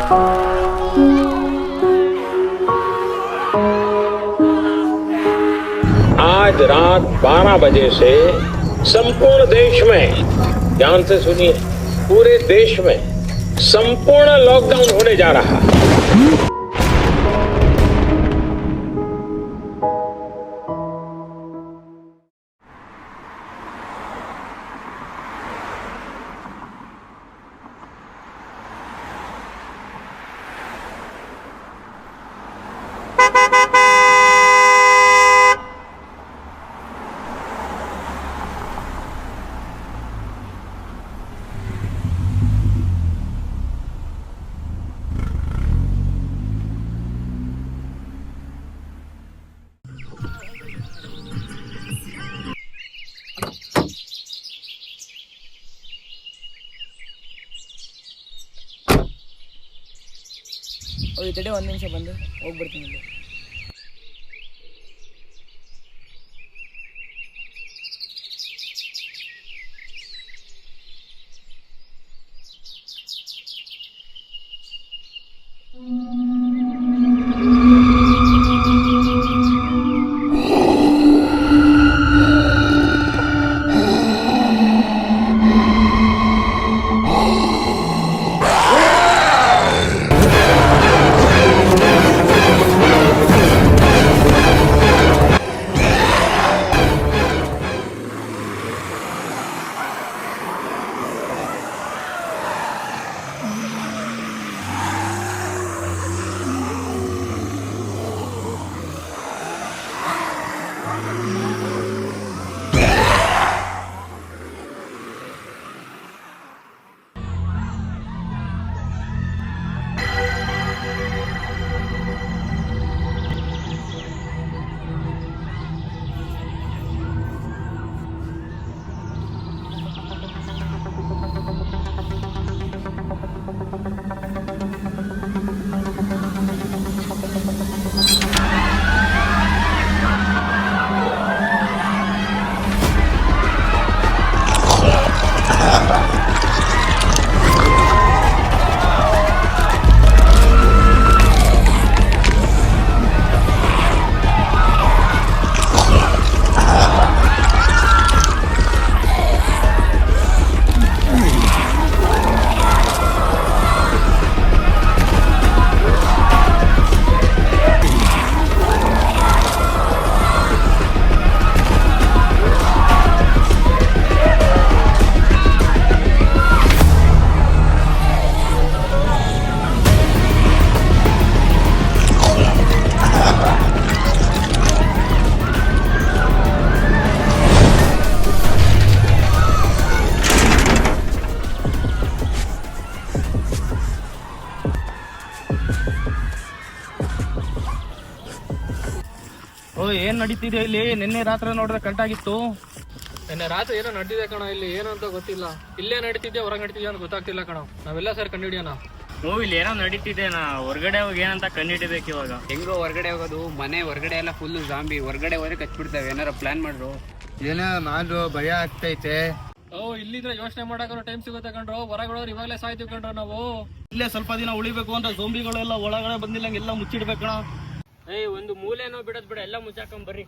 आज रात 12 बजे से संपूर्ण देश में, ध्यान से सुनिए, पूरे देश में संपूर्ण लॉकडाउन होने जा रहा है। ಈ ತಡೆ ಒಂದು ನಿಮಿಷ ಬಂದು ಹೋಗ್ಬಿಡ್ತೀನಿ ಇಲ್ಲಿ. ಏನ್ ನಡೀತಿದೆ ಇಲ್ಲಿ? ನಿನ್ನೆ ರಾತ್ರಿ ನೋಡಿದ್ರೆ ಕರೆಕ್ಟಾಗಿತ್ತು. ನಿನ್ನೆ ರಾತ್ರಿ ಏನೋ ನಡೀತಿದೆ ಕಣ, ಇಲ್ಲಿ ಏನು ಅಂತ ಗೊತ್ತಿಲ್ಲ. ಇಲ್ಲೇ ನಡೀತಿದ್ದೆ ಹೊರಗೆ ನಡೀತಿದ್ದೆ ಅಂತ ಗೊತ್ತಾಗ್ತಿಲ್ಲ ಕಣ. ನಾವೆಲ್ಲ ಸರ್ ಕಂಡಿಡಿಯೋಣ. ಇಲ್ಲಿ ಏನೋ ನಡೀತಿದೆ, ಹೊರಗಡೆ ಹೋಗಿ ಏನಂತ ಕಂಡಿಡಿಬೇಕು ಇವಾಗ. ಹೆಂಗೋ ಹೊರಗಡೆ ಹೋಗೋದು? ಮನೆ ಹೊರಗಡೆ ಎಲ್ಲ ಫುಲ್ ಜಾಂಬಿ, ಹೊರಗಡೆ ಹೋದ್ರೆ ಕಚ್ಬಿಡ್ತಾವೆ. ಏನಾರ ಪ್ಲಾನ್ ಮಾಡ್ರು. ಏನೋ ನಾನು ಭಯ ಆಗ್ತೈತೆ. ಇಲ್ಲಿದ್ರೆ ಯೋಚನೆ ಮಾಡಕ್ಕೆ ಟೈಮ್ ಸಿಗುತ್ತೆ ಕಣ್ರು. ಹೊರಗಡೆ ಇವಾಗಲೇ ಸಾಯ್ತೀವಿ ಕಣ್ರು ನಾವು. ಇಲ್ಲೇ ಸ್ವಲ್ಪ ದಿನ ಉಳಿಬೇಕು ಅಂತ ಜೋಂಬಿಗಳೆಲ್ಲ ಒಳಗಡೆ ಬಂದಿಲ್ಲಂಗೆಲ್ಲ ಮುಚ್ಚಿಡ್ಬೇಕಣ. ಒಂದು ಮೂಲೆನೋ ಬಿಡೋದ್ ಬಿಡ, ಎಲ್ಲ ಮುಚ್ಚಾಕೊಂಡ್ ಬರ್ರಿ.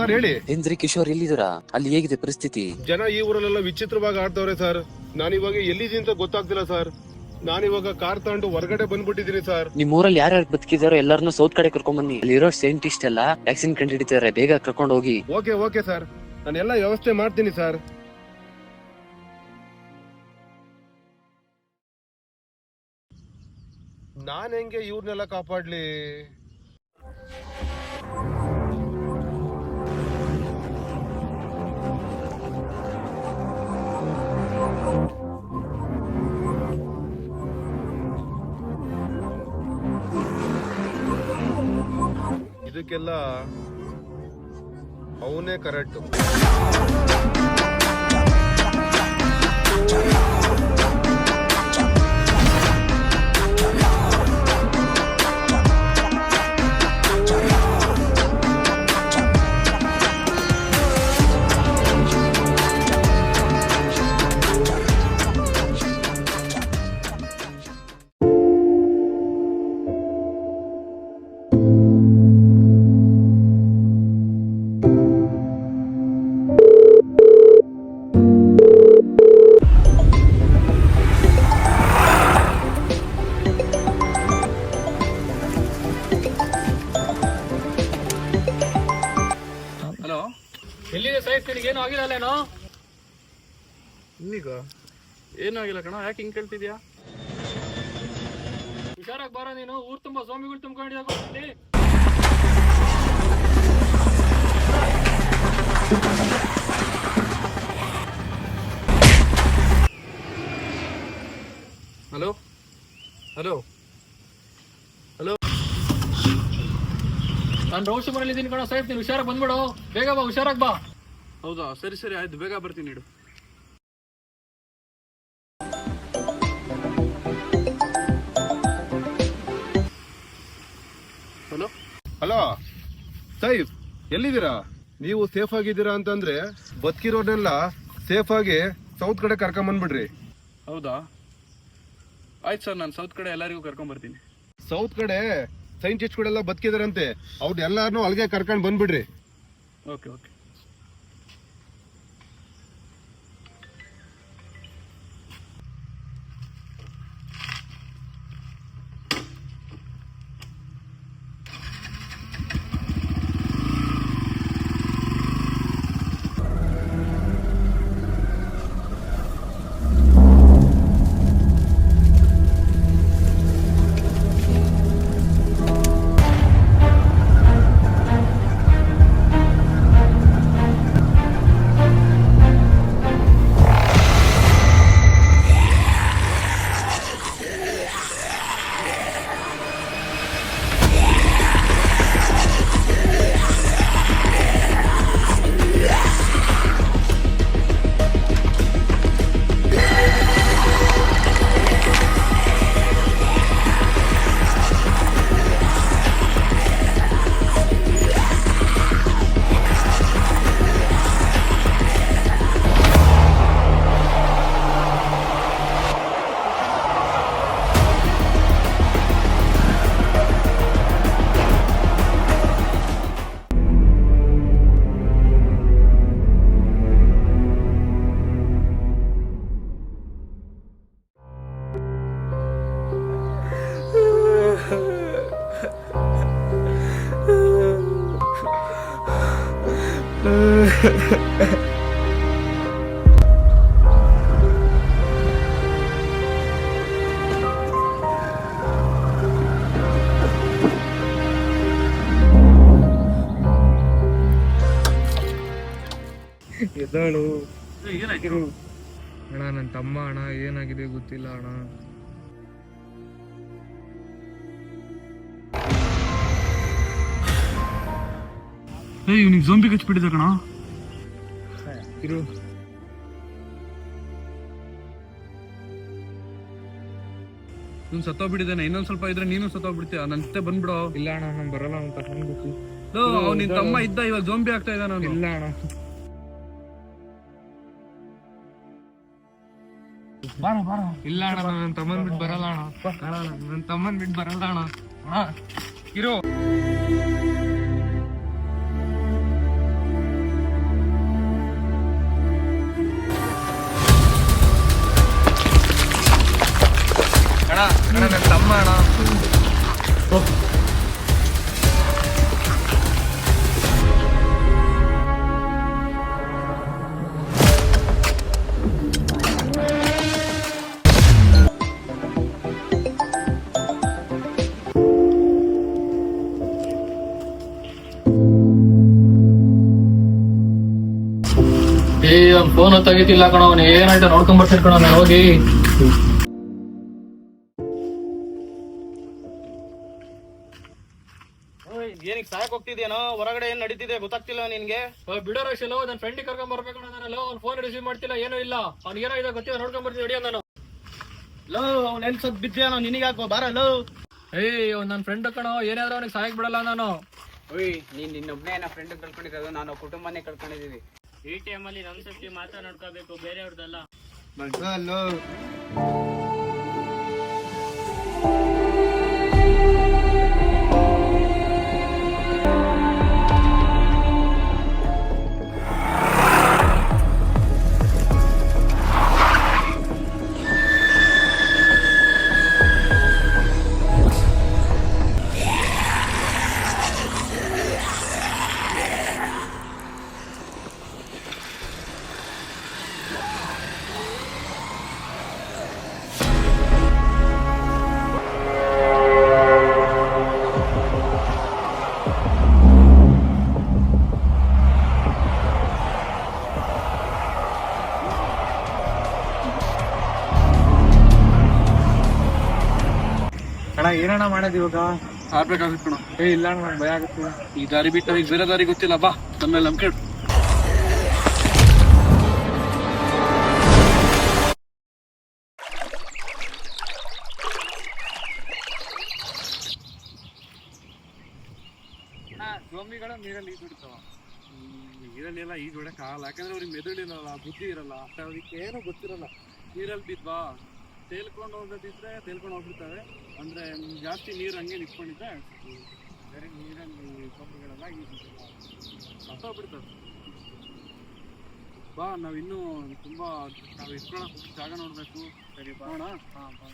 ಸರ್ ಹೇಳಿ. ಏನ್ರಿ ಕಿಶೋರ್ ಎಲ್ಲಿದ್ದೀರಾ? ಅಲ್ಲಿ ಹೇಗಿದೆ ಪರಿಸ್ಥಿತಿ? ಜನ ಈ ಊರಲ್ಲೆಲ್ಲ ವಿಚಿತ್ರವಾಗಿ ಆಡ್ತವ್ರೆ ಸರ್. ನಾನಿವಾಗ ಎಲ್ಲಿದ್ದೀನಿ ಅಂತ ಗೊತ್ತಾಗ್ತಿಲ್ಲ ಸರ್. ನಾನಿವಾಗ ಕಾರ್ ತಗೊಂಡು ಹೊರಗಡೆ ಬಂದ್ಬಿಟ್ಟಿದ್ದೀನಿ ಸರ್. ನಿಮ್ ಊರಲ್ಲಿ ಯಾರ್ಯಾರು ಬದುಕಿದಾರೋ ಎಲ್ಲಾರನ್ನೂ ಸೌತ್ ಕಡೆ ಕರ್ಕೊಂಡ್ ಬನ್ನಿ. ಅಲ್ಲಿರೋ ಸೈಂಟಿಸ್ಟ್ ಎಲ್ಲ ವ್ಯಾಕ್ಸಿನ್ ಕಂಡುಹಿಡಿತಾರೆ, ಬೇಗ ಕರ್ಕೊಂಡು ಹೋಗಿ. ಓಕೆ ಸರ್, ನಾನೆಲ್ಲ ವ್ಯವಸ್ಥೆ ಮಾಡ್ತೀನಿ ಸರ್. ನಾನ್ ಹೆಂಗೆ ಇವ್ರನ್ನೆಲ್ಲ ಕಾಪಾಡ್ಲಿ? ಇದಕ್ಕೆಲ್ಲ ಅವನೇ ಕರೆಕ್ಟ್. ಹಲೋ, ಎಲ್ಲಿದೆ ಸೈಫ್? ನಿನಗೆ ಏನೂ ಆಗಿಲ್ಲಲ್ಲೇನೋ? ಇನ್ನೀಗ ಏನೂ ಆಗಿಲ್ಲ ಕಣ, ಯಾಕೆ ಹಿಂಗೆ ಕೇಳ್ತಿದ್ಯಾ? ಹುಷಾರಾಗಿ ಬಾರ ನೀನು. ಊರ್ ತುಂಬಾ ಸ್ವಾಮಿಗಳು ತುಂಬ್ಕೊಂಡಿದ್ದೆ. ಹಲೋ ಹಲೋ ಹಲೋ, ನಾನು ರೋಷಿ ಮನೇಲಿ ಇದ್ದೀನಿ ಕಣ ಸೈಫ್. ನೀನು ಹುಷಾರಾಗಿ ಬಂದ್ಬಿಡು, ಬೇಗ ಬಾ, ಹುಷಾರಾಗಿ ಬಾ. ಹೌದಾ, ಸರಿ ಸರಿ ಆಯ್ತು, ಬೇಗ ಬರ್ತೀನಿ ಇಡು. ಹಲೋ ಹಲೋ ಸೈಫ್, ಎಲ್ಲಿದ್ದೀರಾ? ನೀವು ಸೇಫ್ ಆಗಿದ್ದೀರಾ ಅಂತಂದ್ರೆ ಬದುಕಿರೋರ್ನೆಲ್ಲ ಸೇಫ್ ಆಗಿ ಸೌತ್ ಕಡೆ ಕರ್ಕೊಂಡ್ ಬಂದ್ಬಿಡ್ರಿ. ಹೌದಾ, ಆಯ್ತು ಸರ್, ನಾನು ಸೌತ್ ಕಡೆ ಎಲ್ಲರಿಗೂ ಕರ್ಕೊಂಡ್ ಬರ್ತೀನಿ. ಸೌತ್ ಕಡೆ ಸೈಂಟಿಸ್ಟ್ಗಳೆಲ್ಲ ಬದುಕಿದಾರಂತೆ, ಅವ್ರನ್ನೆಲ್ಲಾರನು ಅಲ್ಲಿಗೆ ಕರ್ಕೊಂಡ್ ಬಂದ್ಬಿಡ್ರಿ. Okay okay. ಎದ್ದಾಳು ಏನಾಯ್ತು ಅಣ್ಣ, ನನ್ನ ತಮ್ಮ ಅಣ್ಣ, ಏನಾಗಿದೆ ಗೊತ್ತಿಲ್ಲ ಅಣ್ಣ. ಇವ್ನಿಗೆ ಜೋಂಬಿ ಕಚ್ಬಿಟ್ಟಿದೆ ಕಣ. ಇರು, ಇವ್ನು ಸತ್ತೋಗ್ಬಿಟ್ಟಿದ್ದಾನೆ. ಇನ್ನೊಂದ್ ಸ್ವಲ್ಪ ಇದ್ರೆ ನೀನು ಸತ್ತೋಗ್ಬಿಡ್ತೀಯ. ನನ್ನ ಜೊತೆ ಬಂದ್ಬಿಡೋ. ಇಲ್ಲ ಅಣ್ಣ, ನಾನು ಬರಲ್ಲ, ಅವ್ನು ತಗೊಂಡ್ಬಿಟ್ಟು. ಅವ್ನು ನಿನ್ ತಮ್ಮ ಇದ್ದ, ಇವಾಗ ಜೋಂಬಿ ಆಗ್ತಾ ಇದ್ದಾನ ಅವನು. ಇಲ್ಲ ಅಣ್ಣ, ಇಲ್ಲ ಅಣ್ಣ, ನನ್ನ ತಮ್ಮನ್ ಬಿಟ್ಟು ಬರಲ್ಲ ಅಣ್ಣ. ನನ್ನ ತಮ್ಮನ್ ಬಿಟ್ಟು ಬರಲ್ಲ ಅಣ್ಣ. ಇರೋ ಅಣ್ಣ ನನ್ನ ತಮ್ಮ ಅಣ್ಣ. ಅವ್ನ್ ಫೋನ್ ತೆಗಿತಿಲ್ಲ ಕಣ, ಅವ್ನು ಏನಾಯ್ತ ನೋಡ್ಕೊಂಡ್ ಬರ್ತೀನಿ ಕಣ ನಾನು ಹೋಗಿ. ಏನಕ್ಕೆ ಸಾಯಕ್ ಹೋಗ್ತಿದ್ಯೇನೋ? ಹೊರಗಡೆ ಏನ್ ನಡೀತಿದೆ ಗೊತ್ತಾಗ್ತಿಲ್ಲ ನಿನ್ಗೆ? ಬಿಡೋ ರಶಿಲ್ಲ, ನನ್ನ ಫ್ರೆಂಡ್ ಕರ್ಕೊಂಡ್ ಬರ್ಬೇಕು ನಾನಲ್ಲ. ಅವ್ನು ಫೋನ್ ರಿಸೀವ್ ಮಾಡ್ತಿಲ್ಲ, ಏನೂ ಇಲ್ಲ. ಅವ್ನಿಗೆ ಏನೋ ಇದೆ ಗೊತ್ತಿಲ್ಲ, ನೋಡ್ಕೊಂಡ್ ಬರ್ತೀನಿ ನಡಿಯೋ ನಾನು. ಲೋ ಅವ್ನ ಎಲ್ ಸದ್ ಬಿದ್ದೇನೋ, ನಿನಗಾಕೋ ಬಾರ ಲೋ. ಅವ್ನು ನನ್ನ ಫ್ರೆಂಡ್ ಕಣೋ, ಏನಾದ್ರೂ ಅವ್ನಿಗೆ ಸಾಯಕ್ ಬಿಡಲ್ಲ ನಾನು. ಓಯ್ ನೀನ್ ನಿನ್ನೊಬ್ನೇ ನನ್ನ ಫ್ರೆಂಡ್ ಕಳ್ಕೊಂಡಿರೋದು, ನಾನು ಕುಟುಂಬನೇ ಕಳ್ಕೊಂಡಿದೀವಿ. ಈ ಟೈಮಲ್ಲಿ ನಮ್ ಸೇಫ್ಟಿ ಮಾತ್ರ ನೋಡ್ಕೋಬೇಕು, ಬೇರೆಯವ್ರದ್ದಲ್ಲ. ಅಣ್ಣ ಏನಣ್ಣ ಮಾಡೋದು ಇವಾಗ? ಆಡ್ಬೇಕಾಗುತ್ತೆ ಕಣ. ಇಲ್ಲ ಅಣ್ಣ ನಂಗೆ ಭಯ ಆಗುತ್ತೆ. ಈ ದಾರಿ ಬಿಟ್ಟು ಈಗ ಬೇರೆ ದಾರಿ ಗೊತ್ತಿಲ್ಲ, ಬಾ ನಮ್ಮ ಮೇಲೆ ನಂಬಿಕೆ ಇಡು. ಸ್ವಾಮಿಗಳ ನೀರಲ್ಲಿ ಈಜು ಬಿಡ್ತಾವ. ನೀರಲ್ಲೆಲ್ಲ ಈಜು ಹೊಡಕ್ ಆಗಲ್ಲ, ಯಾಕಂದ್ರೆ ಅವ್ರಿಗೆ ಮೆದುಳಿರಲ್ಲ, ಬುದ್ಧಿ ಇರಲ್ಲ, ಅದಕ್ಕೆ ಏನೂ ಗೊತ್ತಿರಲ್ಲ. ನೀರಲ್ಲಿ ಬಿದ್ವಾ ತೇಲ್ಕೊಂಡು ಹೋಗೋದಿದ್ರೆ ತೇಲ್ಕೊಂಡು ಹೋಗ್ಬಿಡ್ತವೆ. ಅಂದ್ರೆ ಜಾಸ್ತಿ ನೀರು ಹಂಗೆ ನಿಂತ್ಕೊಂಡಿದ್ರೆ ಬೇರೆ ನೀರಲ್ಲಿ ಸ್ವಾಮಿಗಳೆಲ್ಲ ಈಜಿಲ್ಲ, ಸತ್ತೋಗ್ಬಿಡ್ತದೆ. ಬಾ ನಾವಿನ್ನೂ ತುಂಬಾ ನಾವು ಇಟ್ಕೊಳ್ಳೋಕೆ ಜಾಗ ನೋಡ್ಬೇಕು. ಸರಿ ಬಾಣ. ಹಾಂ ಬಾ.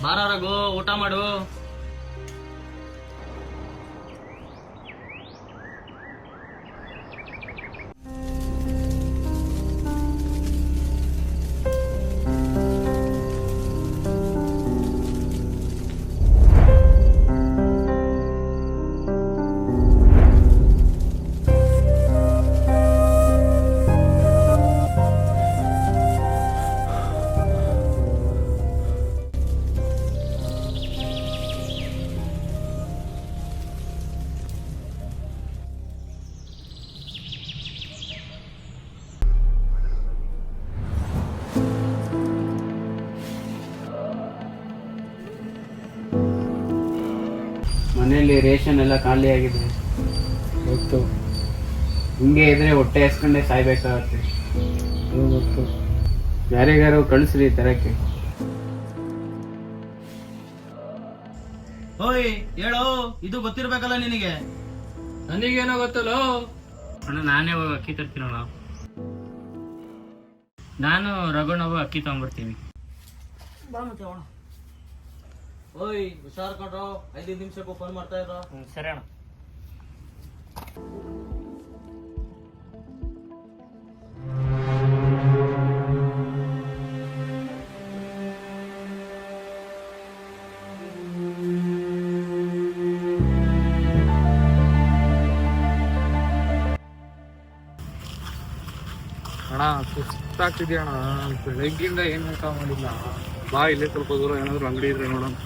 ಬಾರ ರಘು, ಊಟ ಮಾಡು. ಮನೆಯಲ್ಲಿ ರೇಷನ್ ಎಲ್ಲ ಖಾಲಿ ಆಗಿದೆ ಗೊತ್ತು. ಹಿಂಗೆ ಇದ್ರೆ ಹೊಟ್ಟೆ ಹಸ್ಕೊಂಡೆ ಸಾಯ್ಬೇಕಾಗತ್ತೆ ಗೊತ್ತು. ಯಾರಿಗಾರು ಕಳಿಸ್ರಿ ತರಕ್ಕೆ. ಓಯ್ ಹೇಳೋ, ಇದು ಗೊತ್ತಿರ್ಬೇಕಲ್ಲ ನಿನಗೆ. ನನಗೇನೋ ಗೊತ್ತಲ್ಲ. ಅಣ್ಣ ನಾನೇ ಹೋಗಿ ಅಕ್ಕಿ ತರ್ತೀನಣ್ಣ. ನಾನು ರಘುನವು ಅಕ್ಕಿ ತಗೊಂಡ್ಬರ್ತೀವಿ. ಓಯ್ ಹುಷಾರ್ ಕಣ್ರೋ, 5 ನಿಮಿಷಕ್ಕೂ ಫೋನ್ ಮಾಡ್ತಾ ಇರೋ. ಸರಿ ಅಣ್ಣ. ಅಣ್ಣ ಸುಸ್ತಾಗ್ತಿದ್ಯಾ ಅಣ್ಣ, ಬೆಳಗ್ಗಿಂದ ಏನು ಊಟ ಮಾಡಿಲ್ಲ. ಬಾ ಇಲ್ಲೇ ಸ್ವಲ್ಪ ದೂರ ಏನಾದ್ರು ಅಂಗಡಿ ಇದ್ರೆ ನೋಡೋಣ.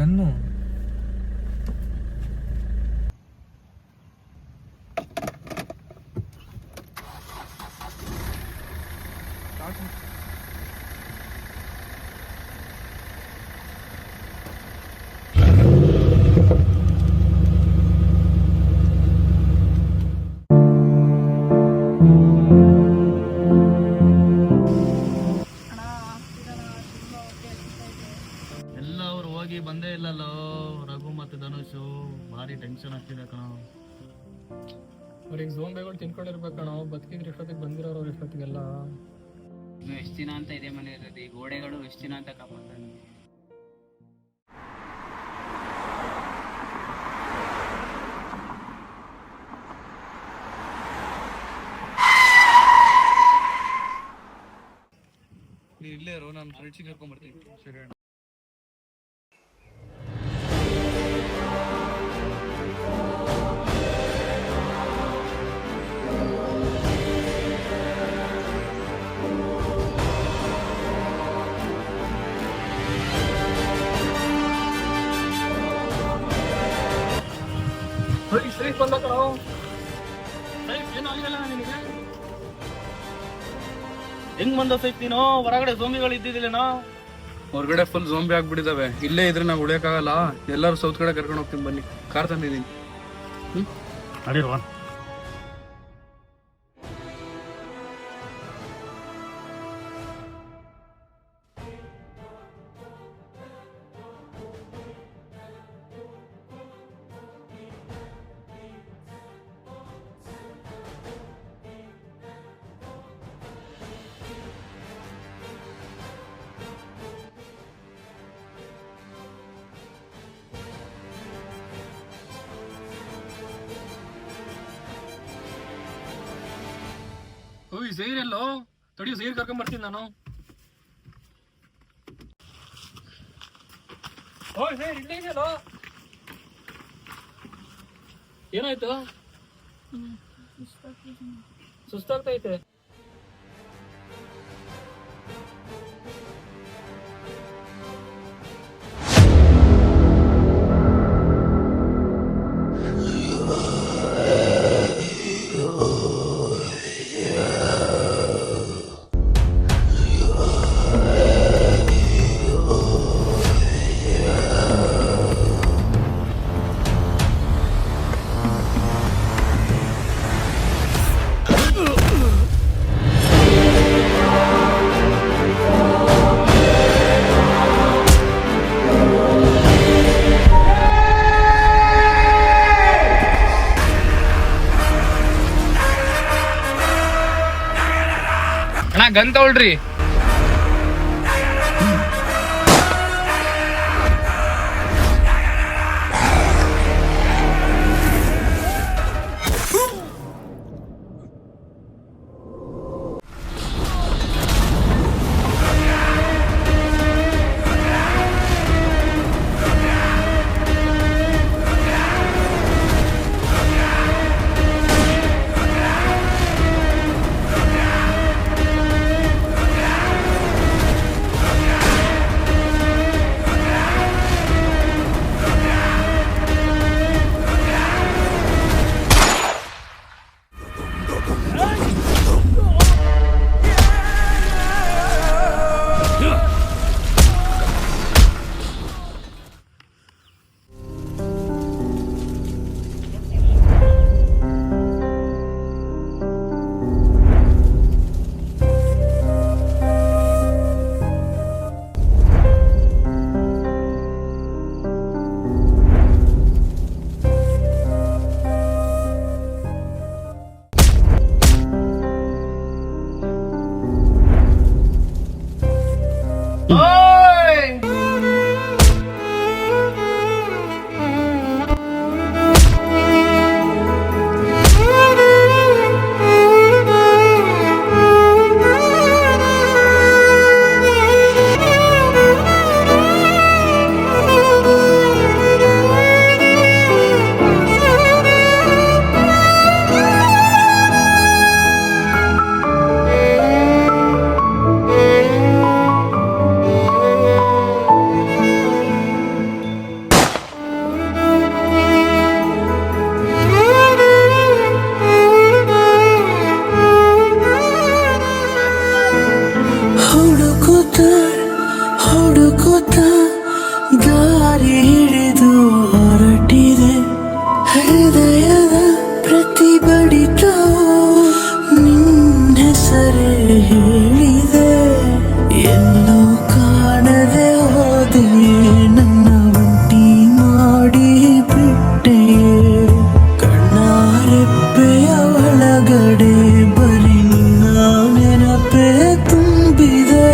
ಗನ್ನು. ಎಲ್ಲ ಅವ್ರು ಹೋಗಿ ಬಂದೇ ಇಲ್ಲಲ್ಲೋ ರಘು ಮತ್ತು ಧನುಷು. ಭಾರಿ ಟೆನ್ಷನ್ ಆಗ್ತಿದೆ ಕಣ. ಅವ್ರಿಗೆ ಝೋಂಬೆಗಳು ತಿನ್ಕೊಂಡಿರ್ಬೇಕು ಕಣೋ. ಬದುಕಿದ್ರೆ ಎಷ್ಟೊತ್ತಿಗೆ ಬಂದಿರೋರು ಅವ್ರು ಎಷ್ಟೊತ್ತಿಗೆಲ್ಲ. ಇನ್ನು ಎಷ್ಟು ದಿನ ಅಂತ ಇದೇ ಮನೆ ಇರೋದು, ಈ ಗೋಡೆಗಳು ಎಷ್ಟು ದಿನ ಅಂತ ಕಾಪಾಡ್ತಾರೆ. ನೀ ಇಲ್ಲೇ ಇರೋ, ನಾನು ಫ್ರೆಂಡ್ಸಿಗೆ ಕರ್ಕೊಂಡ್ಬರ್ತೀನಿ. ಸರಿ ಅಣ್ಣ. ಸೈಫ್ ಬಂದ ಕಣೋ. ಸೈಫ್ ಏನೂ ಆಗಿಲ್ಲ ನಿನಗೆ? ಹೆಂಗ್ ಬಂದ ಸೈತ್ ನೀನು? ಹೊರಗಡೆ ಝೋಂಬಿಗಳು ಇದ್ದಿದ್ದಿಲ್ಲೇನೋ? ಹೊರಗಡೆ ಫುಲ್ ಝೋಂಬಿ ಆಗ್ಬಿಟ್ಟಿದಾವೆ. ಇಲ್ಲೇ ಇದ್ರೆ ನಾವು ಉಳಿಯಕ್ಕಾಗಲ್ಲ. ಎಲ್ಲರೂ ಸೌತ್ ಕಡೆ ಕರ್ಕೊಂಡು ಹೋಗ್ತೀನಿ ಬನ್ನಿ. ಕಾರ್ ತಂದಿದ್ದೀನಿ. ಅಡಿಲ್ವಾ? ಓಯ್ ಜೈರ್ ಎಲ್ಲೋ? ತಡಿಯೋ, ಜೈರ್ ಕರ್ಕೊಂಡ್ ಬರ್ತೀನಿ ನಾನು. ಓಯ್ ಜೈರ್ ಇಲ್ಲೇ ಇದೆಯಲ್ಲೋ? ಏನಾಯ್ತು? ಸುಸ್ತಾಗ್ತೈತೆ. ಅಣ್ಣ ಗನ್ ತಗೊಳ್ರಿ. ಬಡಿತವು ನಿನ್ನ ಹೆಸರೇ ಹೇಳಿದೆ ಎಲ್ಲೋ ಕಾಣದೆ ಹೋದೆ ನನ್ನ ಒಂಟಿ ಮಾಡಿ ಬಿಟ್ಟೆ ಕಣ್ಣಾರೆಪ್ಪೆಯ ಒಳಗಡೆ ಬರೀ ನಿನ್ನ ನೆನಪೇ ತುಂಬಿದೆ.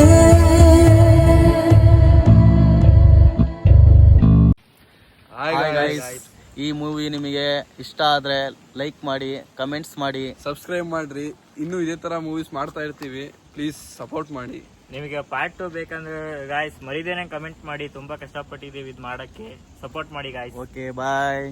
ಈ ಮೂವಿ ನಿಮಗೆ ಇಷ್ಟ ಆದ್ರೆ ಲೈಕ್ ಮಾಡಿ, ಕಮೆಂಟ್ಸ್ ಮಾಡಿ, ಸಬ್ಸ್ಕ್ರೈಬ್ ಮಾಡ್ರಿ. ಇನ್ನೂ ಇದೇ ತರ ಮೂವೀಸ್ ಮಾಡ್ತಾ ಇರ್ತೀವಿ, ಪ್ಲೀಸ್ ಸಪೋರ್ಟ್ ಮಾಡಿ. ನಿಮಗೆ ಪಾರ್ಟ್ 2 ಬೇಕಂದ್ರೆ ಗಾಯ್ಸ್ ಮರಿದೇನೆ ಕಮೆಂಟ್ ಮಾಡಿ. ತುಂಬಾ ಕಷ್ಟಪಟ್ಟಿದ್ದೀವಿ ಇದು ಮಾಡಕ್ಕೆ. ಸಪೋರ್ಟ್ ಮಾಡಿ ಗಾಯ್ಸ್. Okay bye.